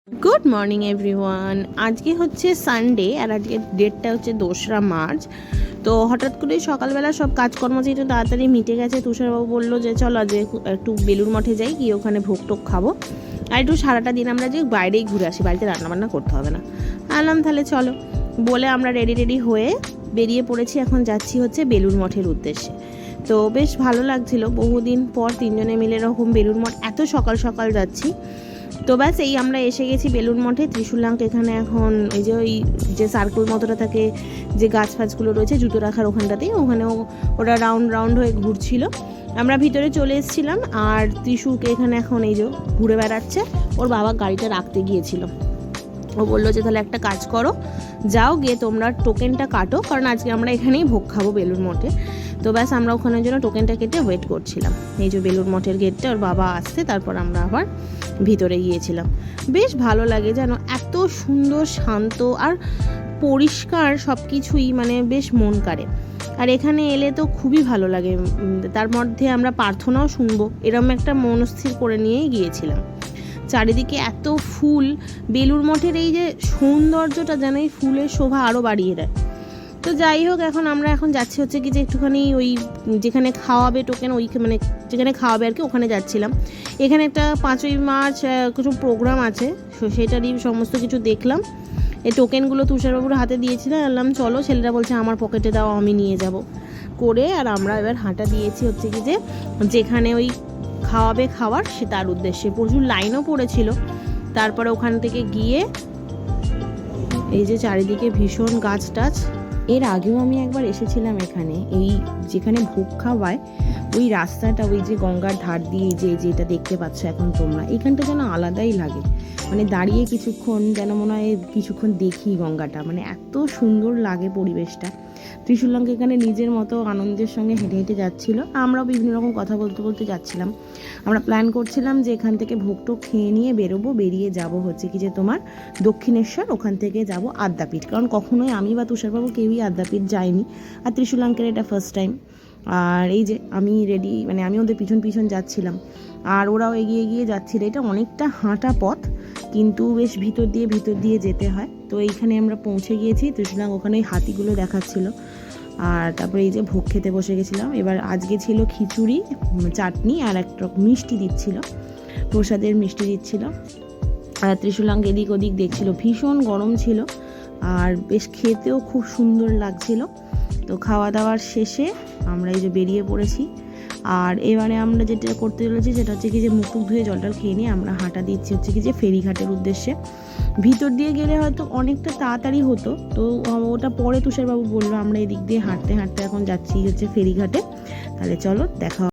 Good morning everyone. আজকে হচ্ছে Sunday আর আজকে ডেটটা হচ্ছে 2রা মার্চ। তো হঠাৎ করে সকালবেলা সব কাজকর্ম যেহেতু তাড়াতাড়ি মিটে গেছে, তুষারবাবু বললো যে চলো আজ একটু বেলুর মঠে যাই, গিয়ে ওখানে ভোগ টোগ খাবো আর একটু সারাটা দিন আমরা যে বাইরেই ঘুরে আসি, বাড়িতে রান্নাবান্না করতে হবে না। আনলাম তাহলে চলো বলে আমরা রেডি হয়ে বেরিয়ে পড়েছি। এখন যাচ্ছি হচ্ছে বেলুর মঠের উদ্দেশ্যে। তো বেশ ভালো লাগছিল, বহুদিন পর তিনজনে মিলে এরকম বেলুর মঠ এত সকাল সকাল যাচ্ছি। তো ব্যাস এই আমরা এসে গেছি বেলুর মঠে। ত্রিশুলাঙ্ক এখানে এখন এই যে ওই যে সার্কেল মতোটা থাকে, যে গাছ ফাছগুলো রয়েছে জুতো রাখার ওখানটাতেই, ওখানেও ওরা রাউন্ড হয়ে ঘুরছিল। আমরা ভিতরে চলে এসেছিলাম আর ত্রিশুকে এখানে এখন এই যে ঘুরে বেড়াচ্ছে। ওর বাবা গাড়িটা রাখতে গিয়েছিল, ও বললো যে তাহলে একটা কাজ করো, যাও গিয়ে তোমরা টোকেনটা কাটো, কারণ আজকে আমরা এখানেই ভোগ খাবো বেলুর মঠে। তো ব্যাস আমরা ওখানের জন্য টোকেনটা কেটে ওয়েট করছিলাম। এই যে বেলুর মঠের গেটটা, ওর বাবা আসছে, তারপর আমরা আবার ভিতরে গিয়েছিলাম। বেশ ভালো লাগে যেন, এত সুন্দর শান্ত আর পরিষ্কার সব কিছুই, মানে বেশ মন কাড়ে। আর এখানে এলে তো খুবই ভালো লাগে। তার মধ্যে আমরা প্রার্থনাও শুনবো, এরকম একটা মনস্থির করে নিয়েই গিয়েছিলাম। চারিদিকে এত ফুল, বেলুর মঠের এই যে সৌন্দর্যটা যেন এই ফুলের শোভা আরও বাড়িয়ে দেয়। তো যাই হোক, আমরা এখন যাচ্ছি হচ্ছে কি যে একটুখানি ওই যেখানে খাওয়াবে টোকেন, ওই মানে যেখানে খাওয়াবে আর কি, ওখানে যাচ্ছিলাম। এখানে একটা 5ই মার্চ কিছু প্রোগ্রাম আছে, সেটারই সমস্ত কিছু দেখলাম। এই টোকেনগুলো তুষারবাবুর হাতে দিয়েছিলাম, বললাম চলো, ছেলেরা বলছে আমার পকেটে দাও, আমি নিয়ে যাব করে। আর আমরা এবার হাঁটা দিয়েছি হচ্ছে কি যে যেখানে ওই খাওয়াবে খাওয়ার, সে তার উদ্দেশ্যে। প্রচুর লাইনও পড়েছিল। তারপরে ওখান থেকে গিয়ে এই যে চারিদিকে ভীষণ গাছ টাছ। এর আগেও আমি একবার এসেছিলাম এখানে, এই যেখানে ভোগ খাওয়ায় ওই রাস্তাটা, ওই যে গঙ্গার ধার দিয়ে যেটা দেখতে পাচ্ছ এখন তোমরা, এখানটা যেন আলাদাই লাগে। মানে দাঁড়িয়ে কিছুক্ষণ যেন মনে হয় কিছুক্ষণ দেখি গঙ্গাটা, মানে এত সুন্দর লাগে পরিবেশটা। ত্রিশুলাঙ্ক এখানে নিজের মতো আনন্দের সঙ্গে হেঁটে হেঁটে যাচ্ছিল, আমরাও বিভিন্ন রকম কথা বলতে যাচ্ছিলাম। আমরা প্ল্যান করছিলাম যে এখান থেকে ভোগ টোগ খেয়ে নিয়ে বেরিয়ে যাব হচ্ছে কি যে তোমার দক্ষিণেশ্বর, ওখান থেকে যাব আদ্যাপীঠ, কারণ কখনোই আমি বা তুষারবাবু কেউই আদ্যাপীঠ যায়নি, আর ত্রিশুলাঙ্কের এটা ফার্স্ট টাইম। আর এই যে আমি রেডি, মানে আমি ওদের পিছন যাচ্ছিলাম আর ওরাও এগিয়ে যাচ্ছিল। এটা অনেকটা হাঁটা পথ, কিন্তু বেশ ভিতর দিয়ে যেতে হয়। তো এইখানে আমরা পৌঁছে গিয়েছি। ত্রিশুলাঙ্ক ওখানে ওই হাতিগুলো দেখাচ্ছিল। আর তারপরে এই যে ভোগ খেতে বসে গেছিলাম। এবার আজকে ছিল খিচুড়ি, চাটনি আর একটা মিষ্টি দিচ্ছিল, প্রসাদের মিষ্টি দিচ্ছিল। আর ত্রিশুলাঙ্ক এদিক ওদিক দেখছিল, ভীষণ গরম ছিল আর বেশ খেতেও খুব সুন্দর লাগছিল। তো খাওয়া দাওয়ার শেষে আমরা এই যে বেরিয়ে পড়েছি। আর এবারে আমরা যেটা করতে চলেছি সেটা হচ্ছে কি যে মুখ ধুয়ে জলটাল খেয়ে নিয়ে আমরা হাঁটা দিচ্ছি হচ্ছে কি যে ফেরিঘাটের উদ্দেশ্যে। ভিতর দিয়ে গেলে হয়তো অনেকটা তাড়াতাড়ি হতো, তো ওটা পরে তুষারবাবু বললো। আমরা এদিক দিয়ে হাঁটতে এখন যাচ্ছি হচ্ছে ফেরিঘাটে। তাহলে চলো দেখা